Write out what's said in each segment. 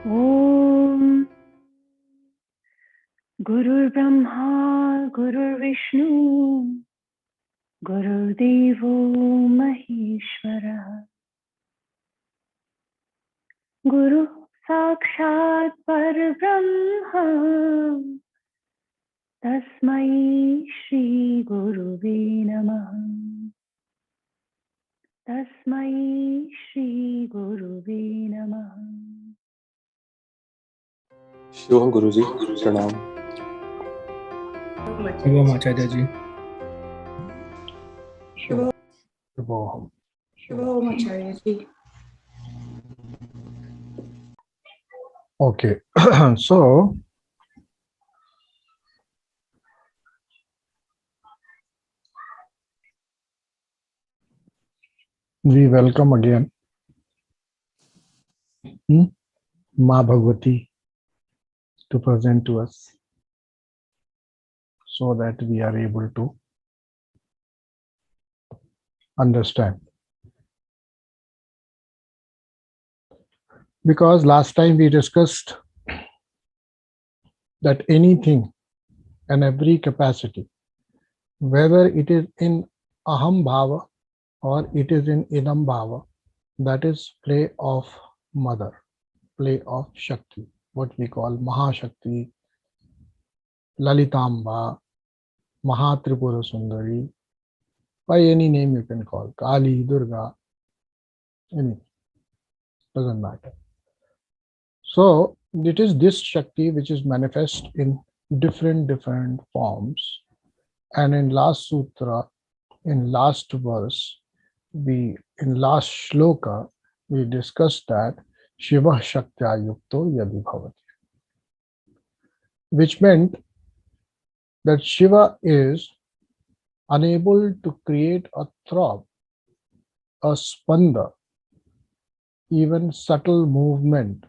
ॐ गुरुर्ब्रह्मा गुरुर्विष्णु गुरुर्देवो महेश्वरः गुरुः साक्षात् परब्रह्म तस्मै श्री गुरुवे नमः तस्मै श्री गुरुवे नमः। शिवम गुरुजी प्रणाम। शिवम आचार्य जी। शिवम आचार्य जी। Okay, so we welcome again Ma Bhagavati to present to us so that we are able to understand. Because last time we discussed that anything and every capacity, whether it is in Aham Bhava or it is in Idam Bhava, that is play of Mother, play of Shakti, what we call Mahashakti, Lalitamba, Mahatripura Sundari, by any name you can call, Kali, Durga, anything, doesn't matter. So it is this Shakti which is manifest in different forms. And in last sutra, in last verse, in last shloka, we discussed that Shiva Shaktya Yukto Yadi Bhavati, which meant that Shiva is unable to create a throb, a spanda, even subtle movement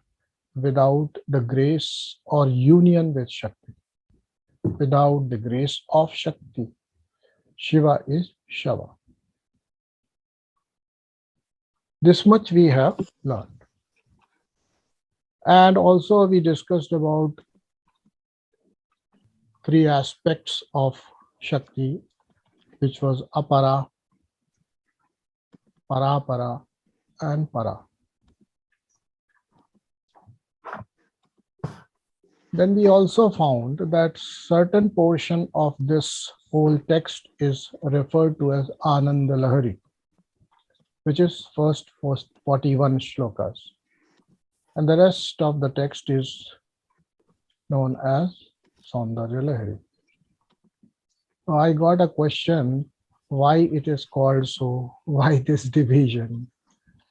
without the grace or union with Shakti. Without the grace of Shakti, Shiva is Shava. This much we have learned. And also we discussed about three aspects of Shakti, which was Apara, Parapara, and Para. Then we also found that certain portion of this whole text is referred to as Ananda Lahari, which is first 41 shlokas. And the rest of the text is known as Saundarya Lahari. So I got a question, why it is called so, why this division?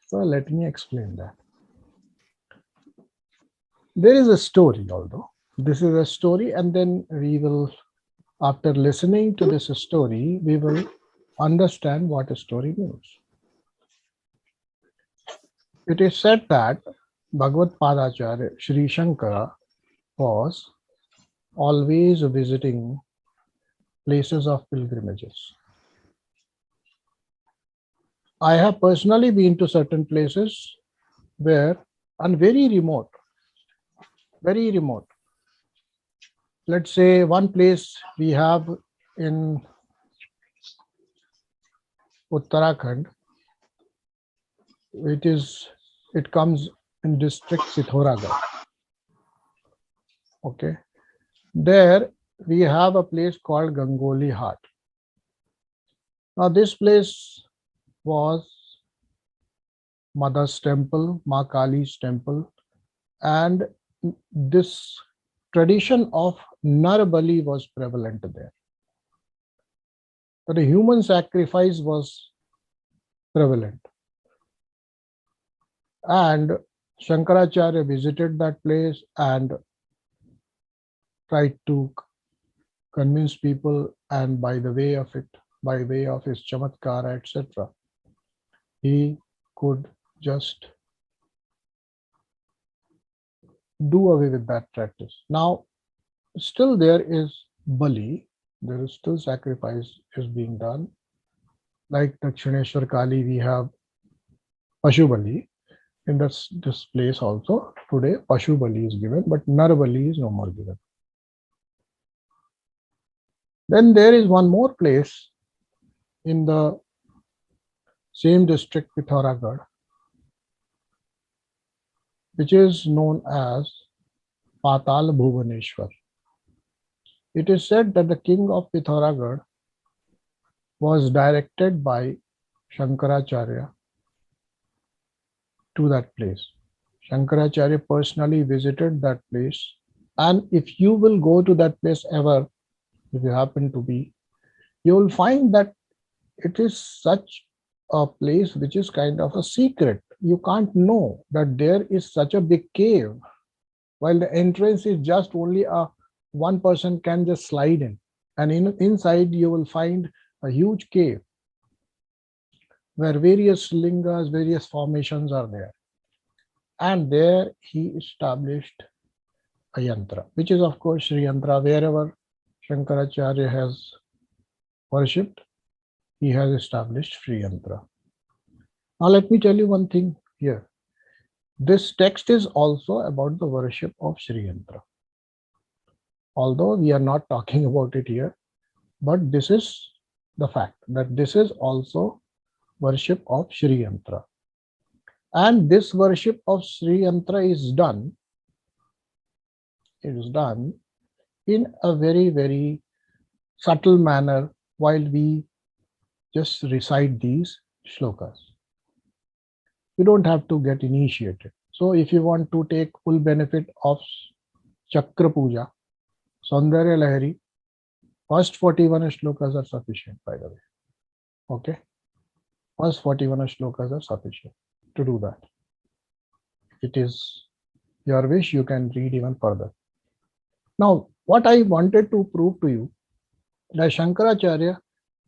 So let me explain that. There is a story, although this is a story, and then we will, after listening to this story, we will understand what a story means. It is said that Bhagavad Padacharya Sri Shankara was always visiting places of pilgrimages. I have personally been to certain places where, and very remote. Let's say one place we have in Uttarakhand, it comes in district Pithoragarh. Okay. There we have a place called Gangoli Hat. Now this place was Mother's temple, Ma Kali's temple, and this tradition of Nar Bali was prevalent there. But a human sacrifice was prevalent. And Shankaracharya visited that place and tried to convince people, and by way of his chamatkara, etc., he could just do away with that practice. Now, still there is Bali, there is still sacrifice is being done. Like Dakshineshwar Kali, we have Pashu Bali in this place also. Today, Pashu Bali is given, but Nar Bali is no more given. Then there is one more place in the same district, Pithoragarh, which is known as Patal Bhuvaneshwar. It is said that the king of Pithoragarh was directed by Shankaracharya to that place. Shankaracharya personally visited that place, and if you will go to that place ever, if you happen to be, you will find that it is such a place which is kind of a secret. You can't know that there is such a big cave, while the entrance is just only one person can just slide in, and inside you will find a huge cave where various lingas, various formations are there. And there he established a yantra, which is of course Sri Yantra. Wherever Shankaracharya has worshipped, he has established Sri Yantra. Now let me tell you one thing here. This text is also about the worship of Sri Yantra. Although we are not talking about it here, but this is the fact that this is also worship of Sri Yantra. And this worship of Sri Yantra is done in a very, very subtle manner while we just recite these shlokas. You don't have to get initiated. So if you want to take full benefit of Chakra Puja, Saundarya Lahari, first 41 shlokas are sufficient, by the way. Okay? First 41 shlokas are sufficient to do that. If it is your wish, you can read even further. Now, what I wanted to prove to you, that Shankaracharya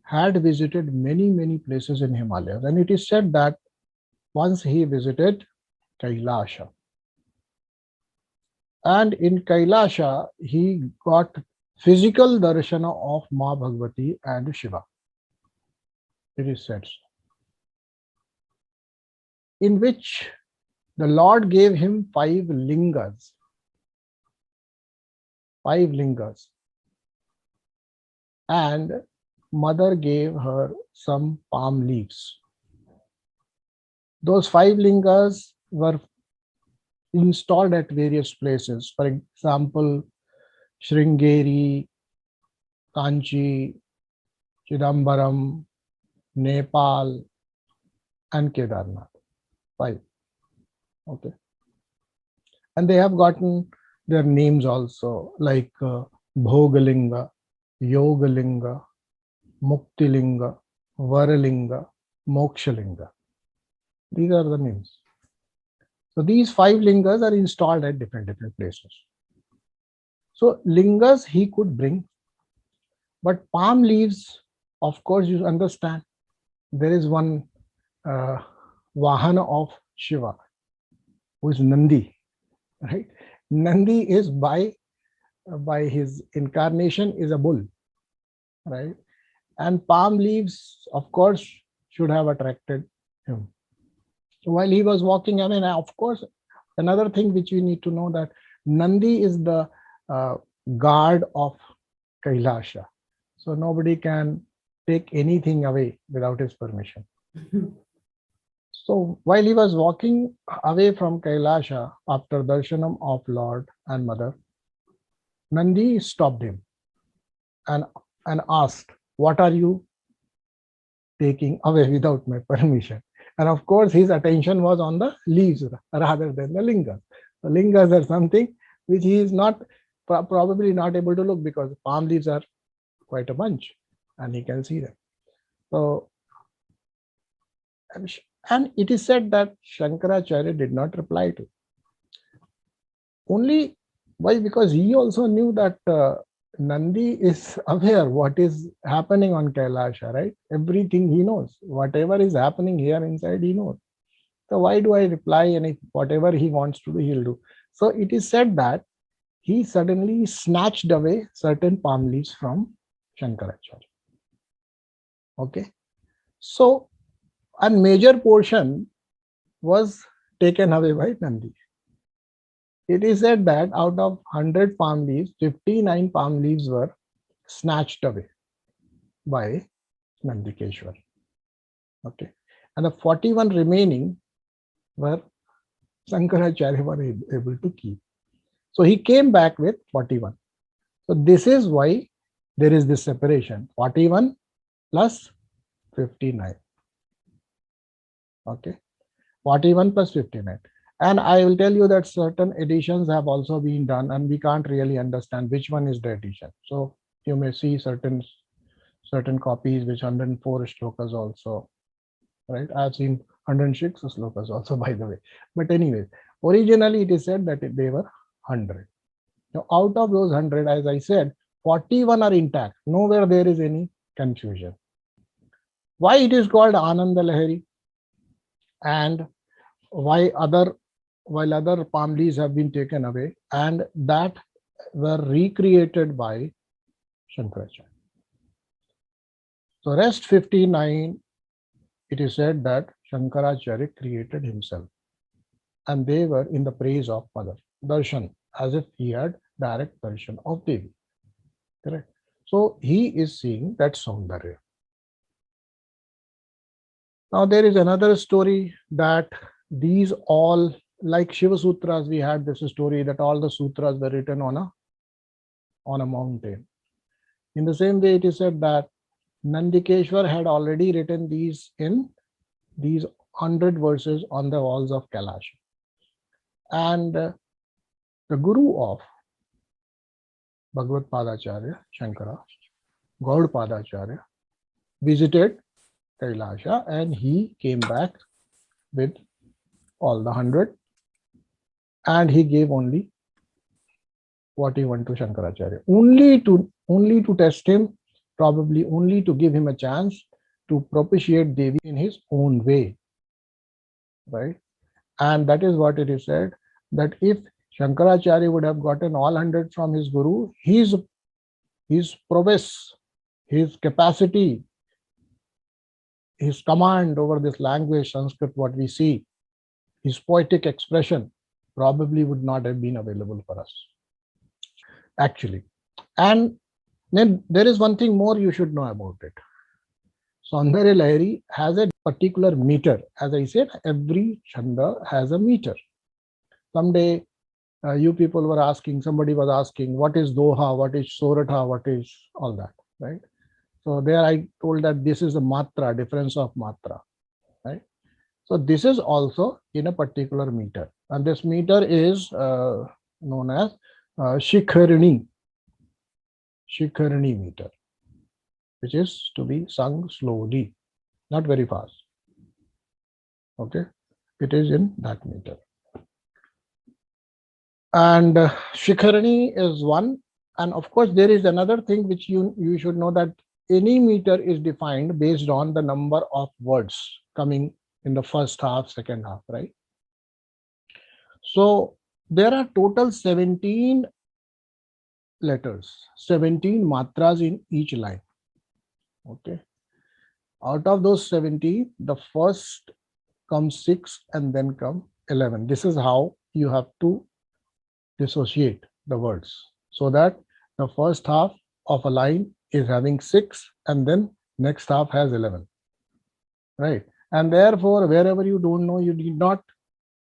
had visited many, many places in Himalayas, and it is said that once he visited Kailasha. And in Kailasha, he got physical darshana of Ma Bhagavati and Shiva. It is said so. In which the Lord gave him 5 lingas. 5 lingas. And mother gave her some palm leaves. Those 5 lingas were installed at various places. For example, Sringeri, Kanchi, Chidambaram, Nepal, and Kedarnath. 5. Okay. And they have gotten their names also, like Bhogalinga, Yogalinga, Muktilinga, Varalinga, Mokshalinga. These are the names. So these 5 lingas are installed at different places. So lingas he could bring, but palm leaves, of course, you understand, there is one Vahana of Shiva, who is Nandi, right? Nandi is by his incarnation is a bull, right? And palm leaves, of course, should have attracted him. So while he was walking, I mean, of course, another thing which you need to know, that Nandi is the guard of Kailasha. So nobody can take anything away without his permission. So while he was walking away from Kailasha after darshanam of Lord and Mother, Nandi stopped him and asked, "What are you taking away without my permission?" And of course, his attention was on the leaves rather than the lingas. The lingas are something which he is not probably not able to look, because palm leaves are quite a bunch and he can see them. So, and it is said that Shankaracharya did not reply to. Only why? Because he also knew that Nandi is aware what is happening on Kailasha, right? Everything he knows. Whatever is happening here inside, he knows. So why do I reply? And whatever he wants to do, he'll do. So it is said that he suddenly snatched away certain palm leaves from Shankaracharya. Okay. So a major portion was taken away by Nandi. It is said that out of 100 palm leaves, 59 palm leaves were snatched away by Nandikeshwar. Okay. And the 41 remaining were Shankaracharya were able to keep. So he came back with 41. So this is why there is this separation, 41 plus 59. Okay. 41 plus 59. And I will tell you that certain additions have also been done and we can't really understand which one is the addition. So you may see certain copies which 104 shlokas also, right? I've seen 106 shlokas also, by the way. But anyways, originally it is said that they were 100. Now out of those 100, as I said, 41 are intact. Nowhere there is any confusion. Why it is called Ananda Lahari and while other palm leaves have been taken away and that were recreated by Shankaracharya. So rest 59, it is said that Shankaracharya created himself and they were in the praise of Mother Darshan, as if he had direct darshan of Devi. Correct. So he is seeing that Saundarya. Now there is another story that these all, like Shiva Sutras, we had this story that all the sutras were written on a mountain. In the same way, it is said that Nandikeshwar had already written these 100 verses on the walls of Kailash. And the guru of Bhagavad Padacharya, Shankara, Gaud Padacharya, visited Kailasha and he came back with all the 100 and he gave only 41 to Shankaracharya. Only to test him, probably only to give him a chance to propitiate Devi in his own way. Right? And that is what it is said, that if Shankaracharya would have gotten all 100 from his guru, his prowess, his capacity, his command over this language, Sanskrit, what we see, his poetic expression probably would not have been available for us, actually. And then there is one thing more you should know about it. Saundarya Lahari has a particular meter. As I said, every chanda has a meter. Someday, you people were asking, somebody was asking, what is Doha, what is Soratha, what is all that, right? So there I told that this is the matra, difference of matra, right? So this is also in a particular meter. And this meter is known as Shikharani meter, which is to be sung slowly, not very fast. Okay, it is in that meter. And Shikharani is one. And of course, there is another thing which you should know, that any meter is defined based on the number of words coming in the first half, second half, right? So there are total 17 letters, 17 matras in each line. Okay. Out of those 17, the first comes 6 and then come 11. This is how you have to dissociate the words, so that the first half of a line is having 6 and then next half has 11, right? And therefore, wherever you don't know, you need not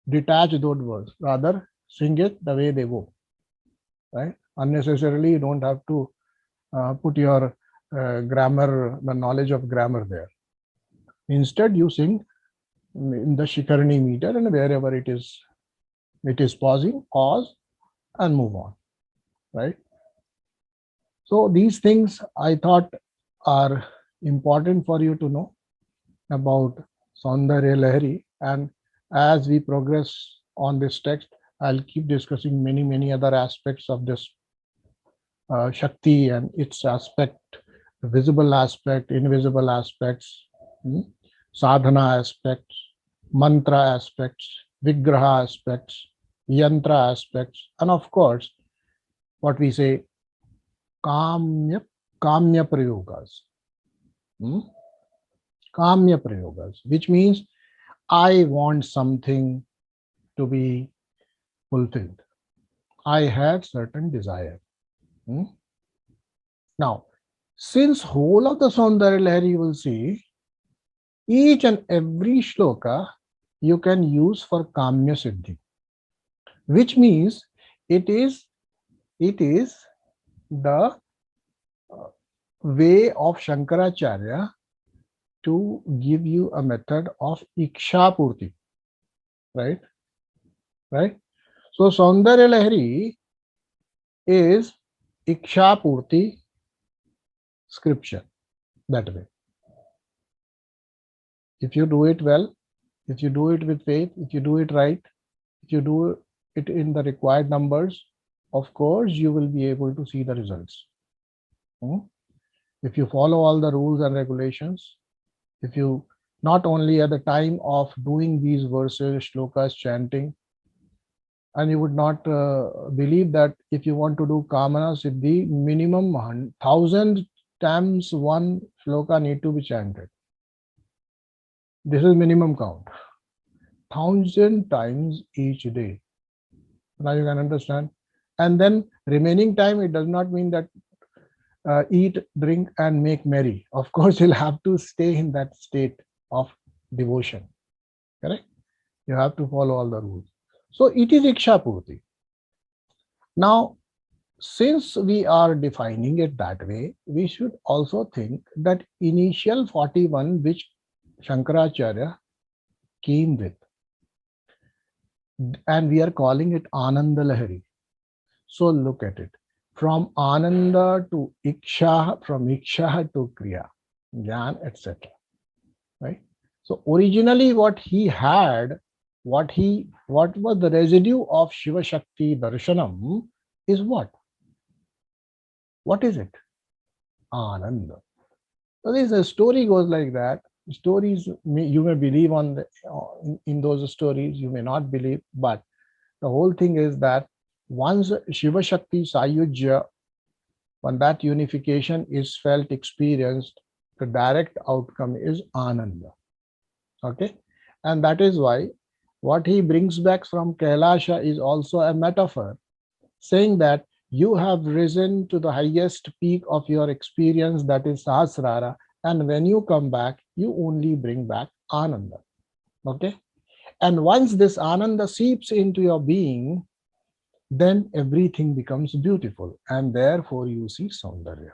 detach those words, rather sing it the way they go, right? Unnecessarily, you don't have to put your grammar, the knowledge of grammar there. Instead, you sing in the Shikharani meter, and wherever it is pausing, pause and move on, right? So these things I thought are important for you to know about Saundarya Lahari, and as we progress on this text, I'll keep discussing many other aspects of this Shakti and its aspect, visible aspect, invisible aspects, sadhana aspects, mantra aspects, vigraha aspects, yantra aspects, and of course, what we say, kamya prayogas. Kamya prayogas, which means I want something to be fulfilled. I had certain desire. Hmm? Now, since whole of the Saundarya Lahari you will see, each and every shloka you can use for Kamya Siddhi, which means it is the way of Shankaracharya to give you a method of Iksha Purti, right? Right? So Saundarya Lahari is Iksha Purti scripture that way. If you do it well, if you do it with faith, if you do it right, if you do it in the required numbers, of course you will be able to see the results. If you follow all the rules and regulations, if you not only at the time of doing these verses, shlokas, chanting, and you would not believe that if you want to do Kamana Siddhi, minimum 1,000 times one shloka need to be chanted. This is minimum count. 1,000 times each day. Now you can understand. And then remaining time, it does not mean that eat, drink, and make merry. Of course, you'll have to stay in that state of devotion. Correct? You have to follow all the rules. So it is Iksha Purti. Now, since we are defining it that way, we should also think that initial 41 which Shankaracharya came with, and we are calling it Ananda Lahari. So look at it. From Ananda to Iksha, from Iksha to Kriya, Jnana, etc. Right? So originally what he had, what was the residue of Shiva Shakti Darshanam is what? What is it? Ananda. So this story goes like that. Stories, you may believe in those stories, you may not believe, but the whole thing is that once Shiva Shakti Sayujya, when that unification is felt, experienced, the direct outcome is Ananda. Okay? And that is why what he brings back from Kailasha is also a metaphor, saying that you have risen to the highest peak of your experience, that is Sahasrara, and when you come back, you only bring back Ananda. Okay? And once this Ananda seeps into your being, then everything becomes beautiful, and therefore you see Saundarya.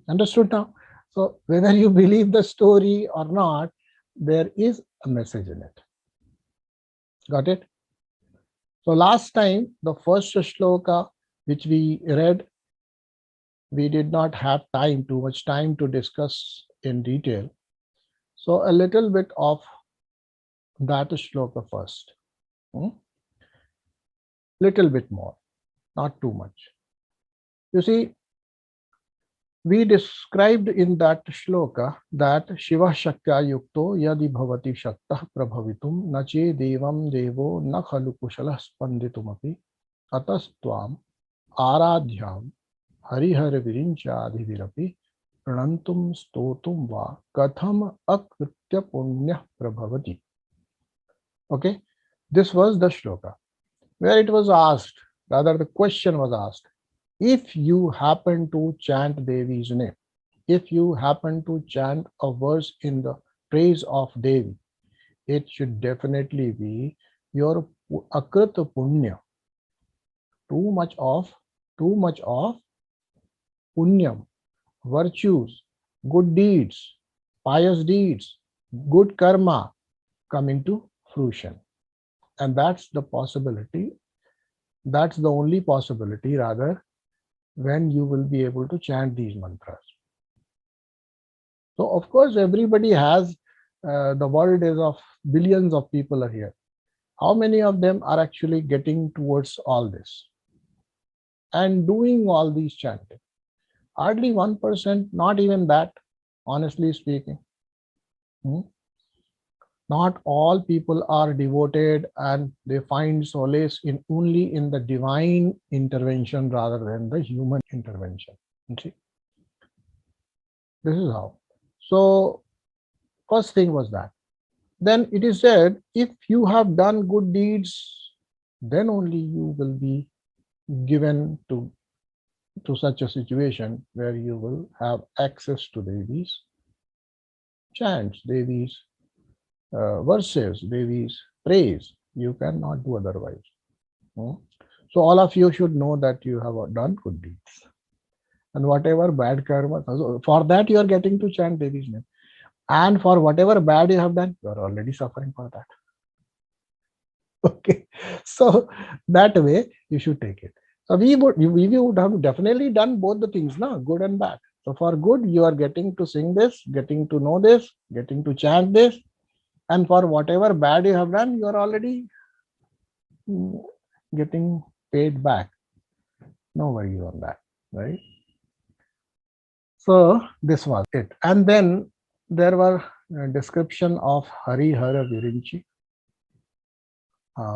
Understood now? So whether you believe the story or not, there is a message in it. Got it? So last time, the first shloka which we read, we did not have too much time to discuss in detail. So a little bit of that shloka first. Little bit more, not too much. You see, we described in that shloka that Shiva Shakya Yukto Yadi Bhavati Shaktah Prabhavitum Nache Devam Devo Na Khalu Kushalah Spanditumapi Atastvam Aradhyam Harihar Virinchadhivirapi Pranantum Stotum Va Katham Akritya Punya Prabhavati. Okay, this was the shloka where it was asked, rather the question was asked, if you happen to chant Devi's name, if you happen to chant a verse in the praise of Devi, it should definitely be your akrita punya. Too much of punyam, virtues, good deeds, pious deeds, good karma coming to fruition. And that's the possibility. That's the only possibility, rather, when you will be able to chant these mantras. So of course everybody has, the world is of billions of people are here. How many of them are actually getting towards all this and doing all these chanting? Hardly 1%, not even that, honestly speaking. Not all people are devoted and they find solace only in the divine intervention rather than the human intervention. See? This is how. So first thing was that. Then it is said, if you have done good deeds, then only you will be given to such a situation where you will have access to Devi's chants, Devi's verses, Devi's praise. You cannot do otherwise. Hmm? So all of you should know that you have done good deeds. And whatever bad karma, so for that you are getting to chant Devi's name. And for whatever bad you have done, you are already suffering for that. Okay. So that way you should take it. So we would have definitely done both the things, no? Good and bad. So for good, you are getting to sing this, getting to know this, getting to chant this. And for whatever bad you have done, you are already getting paid back. No worry on that, right? So this was it. And then there were description of Hari Hara Virinchi,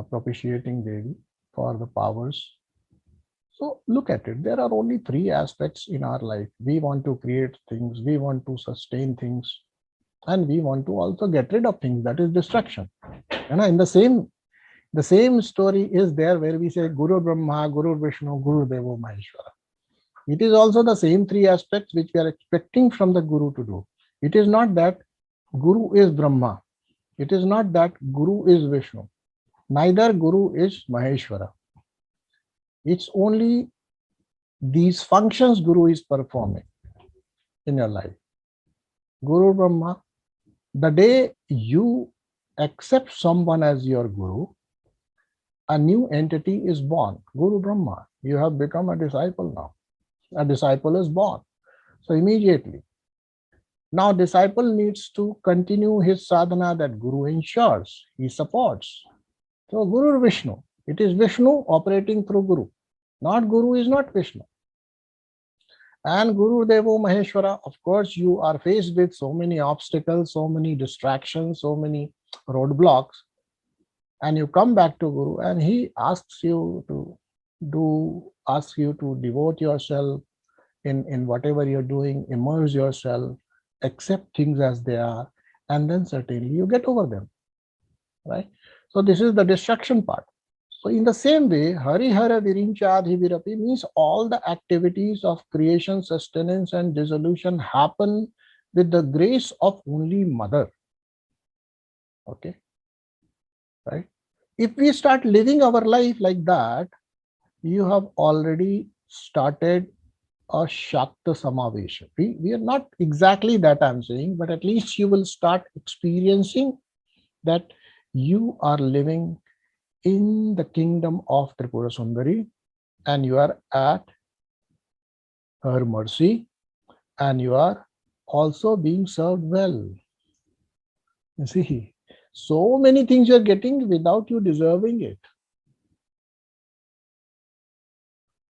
propitiating Devi for the powers. So look at it. There are only three aspects in our life. We want to create things, we want to sustain things, and we want to also get rid of things. That is destruction. And in the same story is there where we say Guru Brahma, Guru Vishnu, Guru Devo Maheshwara. It is also the same three aspects which we are expecting from the Guru to do. It is not that Guru is Brahma. It is not that Guru is Vishnu. Neither Guru is Maheshwara. It's only these functions Guru is performing in your life. Guru Brahma, the day you accept someone as your Guru, a new entity is born. Guru Brahma, you have become a disciple now. A disciple is born. So immediately, now disciple needs to continue his sadhana that Guru ensures, he supports. So Guru Vishnu, it is Vishnu operating through Guru. Not Guru is not Vishnu. And Guru Devo Maheshwara, of course, you are faced with so many obstacles, so many distractions, so many roadblocks. And you come back to Guru and he asks you to devote yourself in whatever you're doing, immerse yourself, accept things as they are, and then certainly you get over them, right? So this is the destruction part. So in the same way, Hari Hara Virincha Adhivirapi means all the activities of creation, sustenance, and dissolution happen with the grace of only Mother. Okay, right? If we start living our life like that, you have already started a Shakta Samavesha. We are not exactly that I'm saying, but at least you will start experiencing that you are living in the kingdom of Tripura Sundari and you are at her mercy and you are also being served well. You see, so many things you are getting without you deserving it.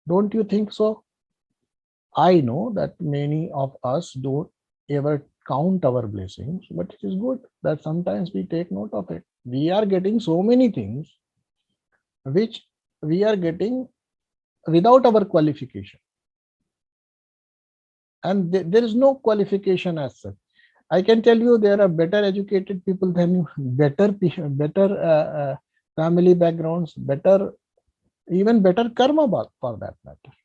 Don't you think so? I know that many of us don't ever count our blessings, but it is good that sometimes we take note of it. We are getting so many things which we are getting without our qualification. And there is no qualification as such. I can tell you there are better educated people than you, better family backgrounds, even better karma for that matter,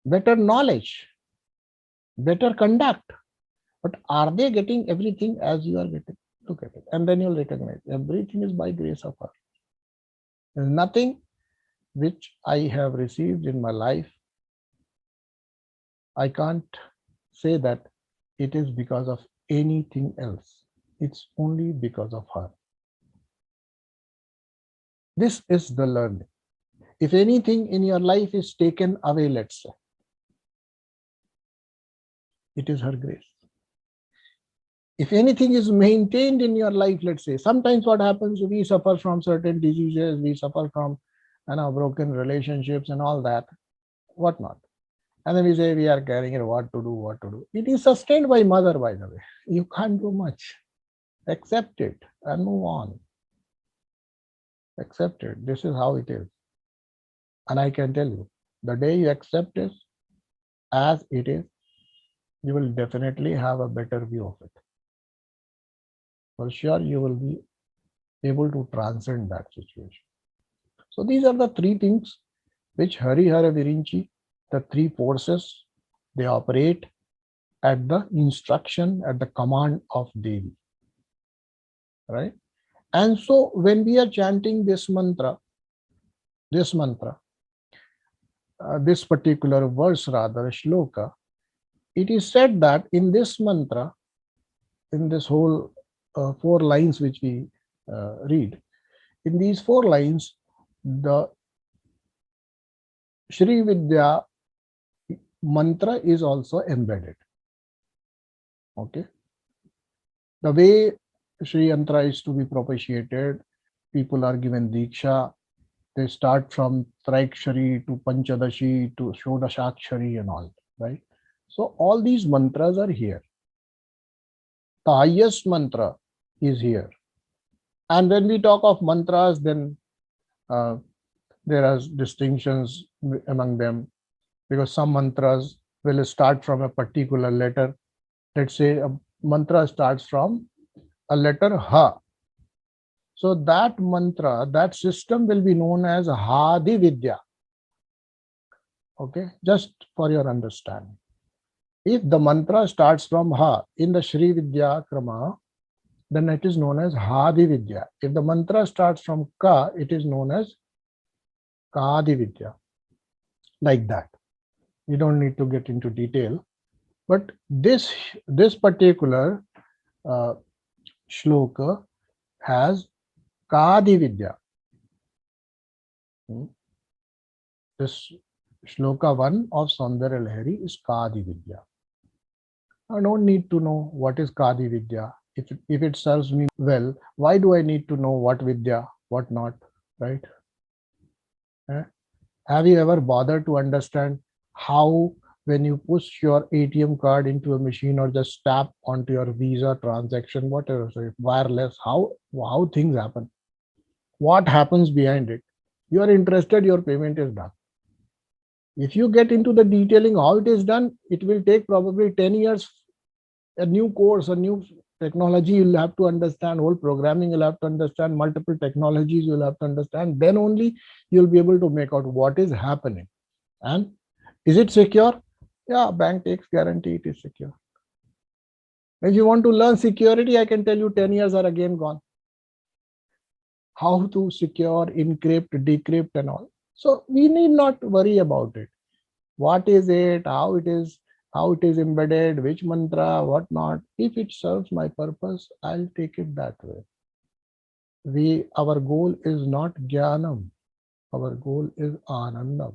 better knowledge, better conduct. But are they getting everything as you are getting? Look at it. And then you'll recognize everything is by grace of her. There's nothing which I have received in my life. I can't say that it is because of anything else. It's only because of her. This is the learning. If anything in your life is taken away, let's say, it is her grace. If anything is maintained in your life, let's say, sometimes what happens, we suffer from certain diseases, we suffer from broken relationships and all that, whatnot. And then we say we are carrying it, what to do. It is sustained by Mother, by the way. You can't do much. Accept it and move on. Accept it. This is how it is. And I can tell you, the day you accept it as it is, you will definitely have a better view of it. For sure, you will be able to transcend that situation. So these are the three things which Harihara Virinchi, the three forces, they operate at the instruction, at the command of Devi. Right? And so when we are chanting this this particular verse, rather, shloka, it is said that in this mantra, in this whole 4 lines which we read, in these 4 lines, the Shri Vidya mantra is also embedded. Okay. The way Shri Yantra is to be propitiated, people are given Diksha. They start from Traikshari to Panchadashi to Shodashakshari and all, right? So all these mantras are here. The highest mantra is here. And when we talk of mantras, then there are distinctions among them, because some mantras will start from a particular letter. Let's say a mantra starts from a letter Ha. So that mantra, that system will be known as Hadi Vidya. Okay, just for your understanding. If the mantra starts from Ha in the Shri Vidya Krama, then it is known as Hadi Vidya. If the mantra starts from Ka, it is known as Kadi Vidya. Like that. You don't need to get into detail. But this particular shloka has Kadi Vidya. This shloka 1 of Saundarya Lahari is Kadi Vidya. I don't need to know what is Kadi Vidya. If it serves me well, why do I need to know what Vidya, what not, right? Have you ever bothered to understand how, when you push your ATM card into a machine or just tap onto your Visa transaction, whatever, so wireless, how things happen? What happens behind it? You are interested, your payment is done. If you get into the detailing how it is done, it will take probably 10 years. A new course, a new technology you'll have to understand, whole programming you'll have to understand, multiple technologies you'll have to understand. Then only you'll be able to make out what is happening. And is it secure? Yeah, bank takes guarantee it is secure. If you want to learn security, I can tell you 10 years are again gone. How to secure, encrypt, decrypt and all. So we need not worry about it. What is it? How it is embedded, which mantra, what not. If it serves my purpose, I'll take it that way. Our goal is not jnanam. Our goal is anandam.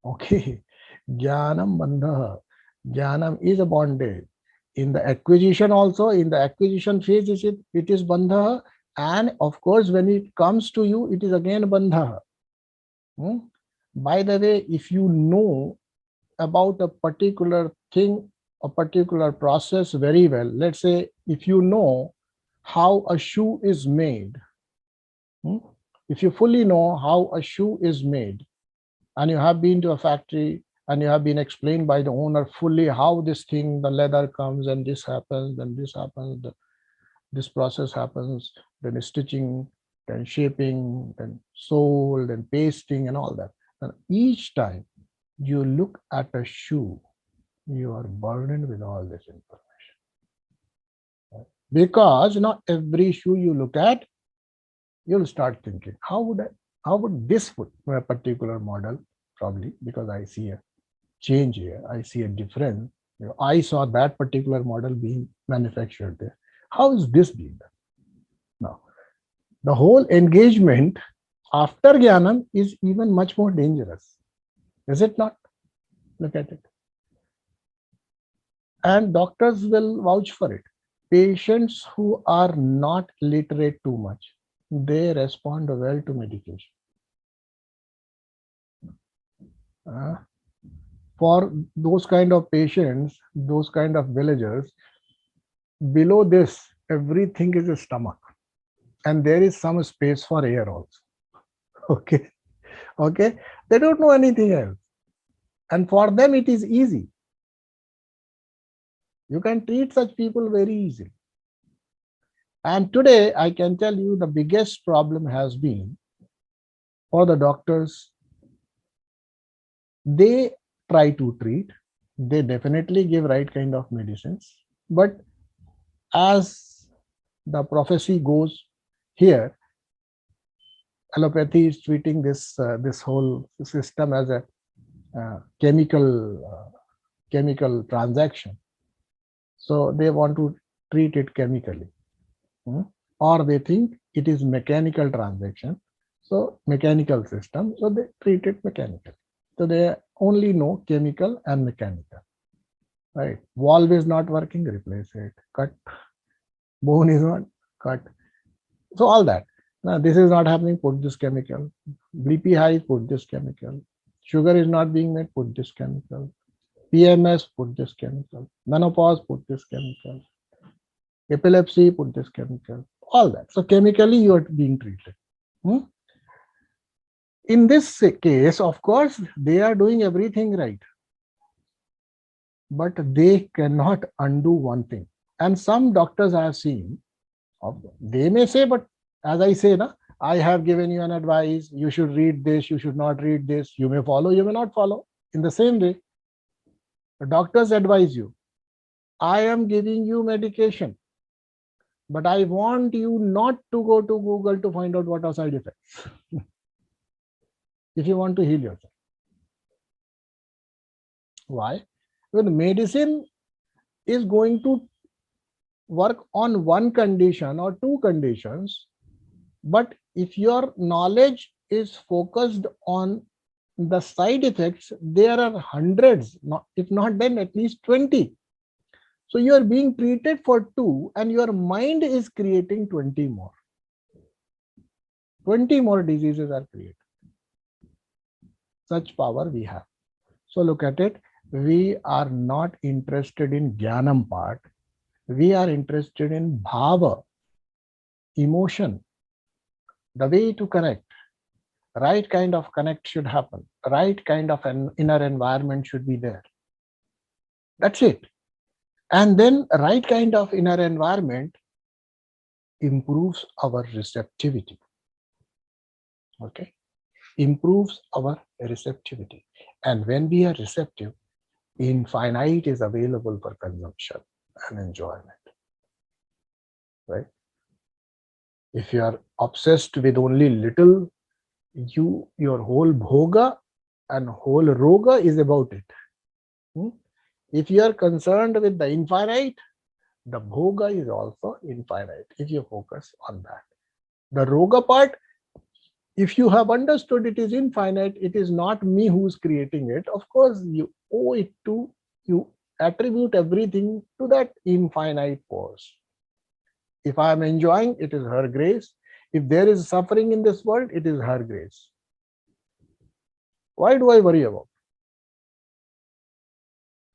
Okay. Jnanam bandha. Jnanam is a bondage. In the acquisition also, in the acquisition phase, it is bandha. And of course, when it comes to you, it is again bandha. By the way, if you know about a particular thing, a particular process very well, let's say if you know how a shoe is made, if you fully know how a shoe is made, and you have been to a factory and you have been explained by the owner fully how this thing, the leather comes and this happens, then this happens, this process happens, then stitching, then shaping, then sole, then pasting and all that. And each time you look at a shoe, you are burdened with all this information. Because not every shoe you look at, you'll start thinking, how would this foot, a particular model, probably because I see a change here, I see a difference. I saw that particular model being manufactured there. How is this being done? Now, the whole engagement after Jnanam is even much more dangerous. Is it not? Look at it. And doctors will vouch for it. Patients who are not literate too much, they respond well to medication. For those kind of patients, those kind of villagers, below this, everything is a stomach. And there is some space for air also. Okay. They don't know anything else. And for them, it is easy. You can treat such people very easily. And today, I can tell you the biggest problem has been for the doctors they try to treat, they definitely give right kind of medicines, but as the prophecy goes here, allopathy is treating this whole system as a chemical transaction. So they want to treat it chemically, or they think it is mechanical transaction. So mechanical system, so they treat it mechanically. So they only know chemical and mechanical, right? Valve is not working, replace it. Cut, bone is not cut. So all that. Now this is not happening, put this chemical. BP high, put this chemical. Sugar is not being made, put this chemical. PMS, put this chemical. Menopause, put this chemical. Epilepsy, put this chemical. All that. So chemically you are being treated. In this case, of course, they are doing everything right, but they cannot undo one thing. And some doctors I have seen, they may say, but as I say, I have given you an advice, you should read this, you should not read this, you may follow, you may not follow. In the same way, the doctors advise you, I am giving you medication, but I want you not to go to Google to find out what are side effects. If you want to heal yourself. Why? Because medicine is going to work on one condition or two conditions, but if your knowledge is focused on the side effects, there are hundreds, if not then at least 20. So you are being treated for 2 and your mind is creating 20 more. 20 more diseases are created. Such power we have. So look at it. We are not interested in Jnanam part. We are interested in Bhava, emotion, the way to connect. Right kind of connect should happen. Right kind of an inner environment should be there. That's it. And then right kind of inner environment improves our receptivity. Okay. Improves our receptivity. And when we are receptive, infinite is available for consumption and enjoyment. Right? If you are obsessed with only little, your whole bhoga and whole roga is about it. If you are concerned with the infinite, the bhoga is also infinite if you focus on that. The roga part, if you have understood it is infinite, it is not me who's creating it. Of course, you owe it to, you attribute everything to that infinite force. If I am enjoying, it is her grace. If there is suffering in this world, it is her grace. Why do I worry about?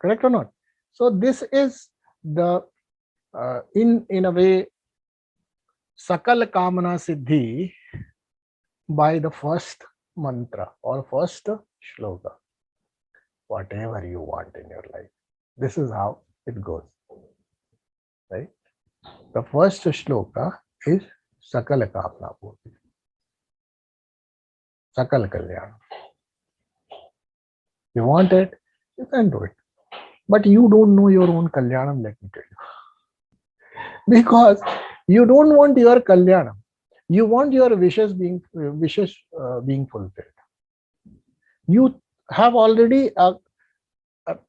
Correct or not? So this is the, in a way, Sakal Kamana Siddhi by the first mantra or first shloka. Whatever you want in your life. This is how it goes. Right? The first shloka is Sakal Kamana Purti. Sakal Kalyan. You want it, you can do it. But you don't know your own Kalyanam, let me tell you. Because you don't want your Kalyanam. You want your wishes being fulfilled. You have already an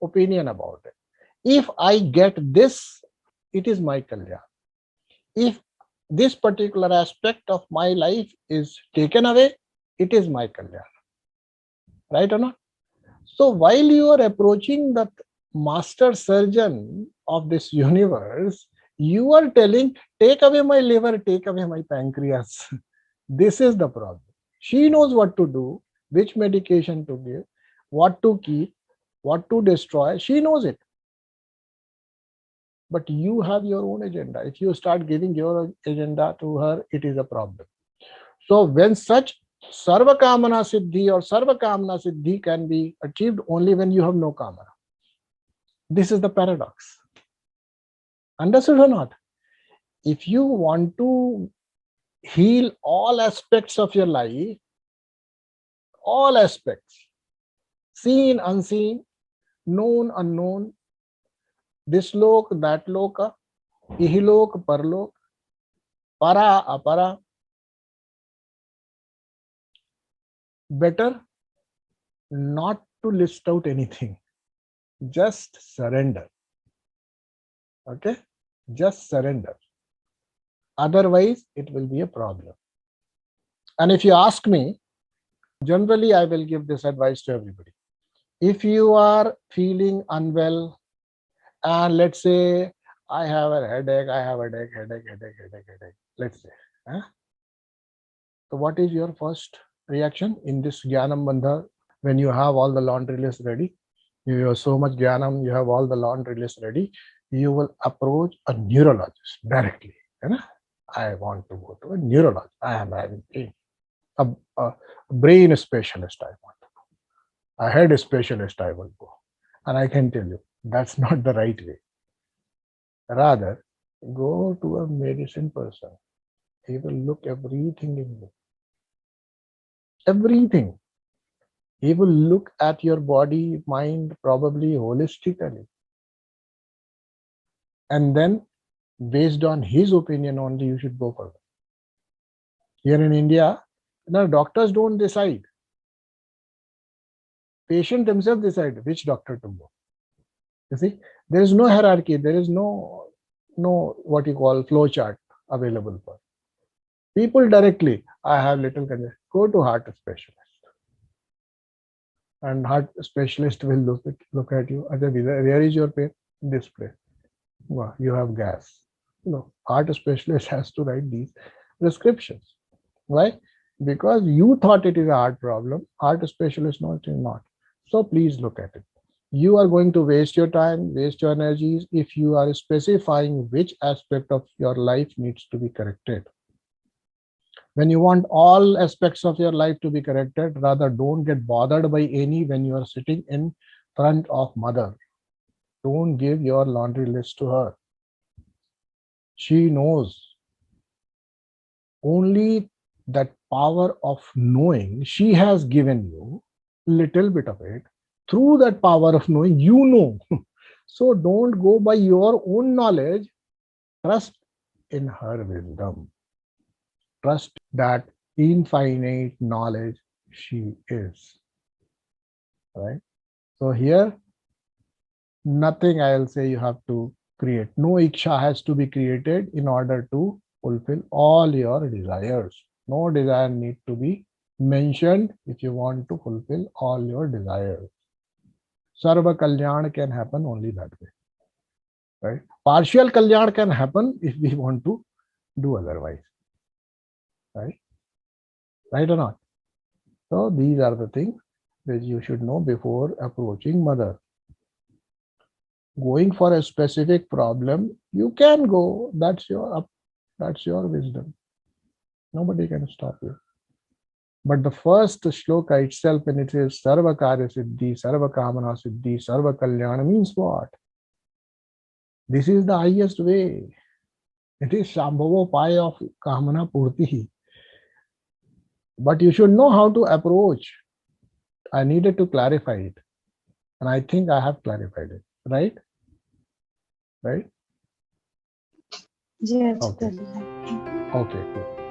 opinion about it. If I get this, it is my Kalyan. If this particular aspect of my life is taken away, it is my Kalyan. Right or not? So while you are approaching the master surgeon of this universe, you are telling, take away my liver, take away my pancreas. This is the problem. She knows what to do, which medication to give, what to keep, what to destroy. She knows it. But you have your own agenda. If you start giving your agenda to her, it is a problem. So when such Sarva Kamana Siddhi or Sarva Kamana Siddhi can be achieved only when you have no Kamana. This is the paradox. Understood or not? If you want to heal all aspects of your life, all aspects, seen, unseen, known, unknown, this lok, that loka, ihilok, parlok, para, apara. Better not to list out anything. Just surrender. Okay? Just surrender. Otherwise, it will be a problem. And if you ask me, generally, I will give this advice to everybody. If you are feeling unwell, and let's say, I have a headache, headache, let's say. Huh? So what is your first reaction in this Jnanam Bandha when you have all the laundry list ready? You have so much Jnanam, you have all the laundry list ready, you will approach a neurologist directly. Right? I want to go to a neurologist. I am having pain. A brain specialist I want to go. A head specialist I will go. And I can tell you, that's not the right way. Rather, go to a medicine person. He will look everything in you. Everything. He will look at your body, mind, probably holistically. And then, based on his opinion only, you should go further. Here in India, now doctors don't decide. Patients themselves decide which doctor to go. You see, there is no hierarchy. There is no what you call flow chart available for people directly. I have little congestion. Go to heart specialist, and heart specialist will look at you. Where is your pain? This place. Wow, you have gas. No, heart specialist has to write these prescriptions. Why? Because you thought it is a heart problem. Heart specialist knows it is not. So please look at it. You are going to waste your time, waste your energies if you are specifying which aspect of your life needs to be corrected. When you want all aspects of your life to be corrected, rather don't get bothered by any when you are sitting in front of mother. Don't give your laundry list to her. She knows. Only that power of knowing she has given you, little bit of it. Through that power of knowing, you know. So don't go by your own knowledge. Trust in her wisdom. Trust that infinite knowledge she is. Right? So here, nothing I'll say you have to create. No iksha has to be created in order to fulfill all your desires. No desire need to be mentioned if you want to fulfill all your desires. Sarva Kalyan can happen only that way. Right? Partial Kalyan can happen if we want to do otherwise. Right? Right or not? So these are the things that you should know before approaching mother. Going for a specific problem, you can go. That's your wisdom. Nobody can stop you. But the first shloka itself, when it says Sarva Karya Siddhi, Sarva Kamana Siddhi, Sarva Kalyana, means what? This is the highest way. It is Shambhavo Pai of Kamana Purti. But you should know how to approach. I needed to clarify it. And I think I have clarified it. Right? Right? Yes. Okay. Okay, cool.